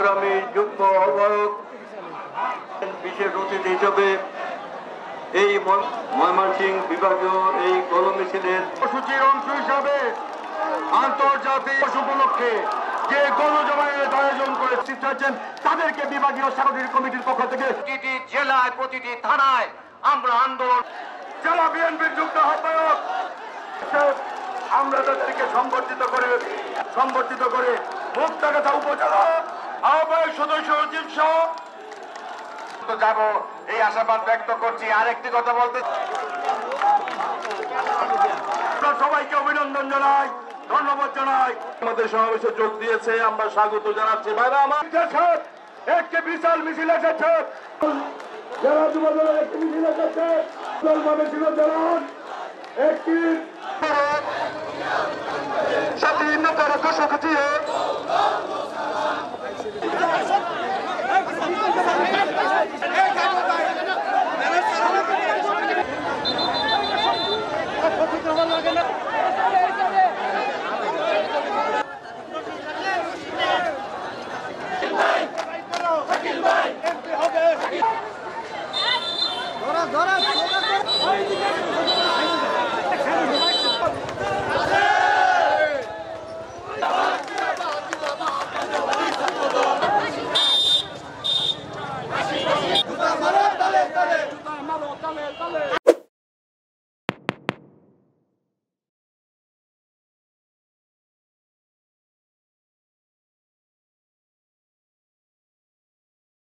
সংগ্রামী যুগ্ম আহ্বায়ক বিশেষ অতিথি হিসেবে এই ময়মনসিংহ বিভাগীয় এই গণ মিছিলের কর্মসূচির অংশ হিসাবে আন্তর্জাতিক উপলক্ষে যে গণজমায়েত আয়োজন করে শিক্ষার্থী তাদেরকে বিভাগীয় সাংগঠনিক কমিটির পক্ষ থেকে প্রতিটি জেলায় প্রতিটি থানায় আমরা আন্দোলন জেলা বিএনপির যুগ্ম আহ্বায়ক আমরা তাদেরকে সংবর্ধিত করে মুক্তাগাছা উপজেলা আহ্বায়ক সদস্য সচিব সহ যাব এই আশাবাদ ব্যক্ত করছি। আরেকটি কথা বলতে সবাইকে অভিনন্দন জানাই, ধন্যবাদ জানাই। আমাদের সমাবেশে যোগ দিয়েছে, আমরা স্বাগত জানাচ্ছি। ভাইরা আমার একটি বিশাল মিছিল এসেছে, যারা যুবদলের একটি মিছিল এসেছে, ছিল জানান একটি স্বাধীনতার ঘোষক দিয়ে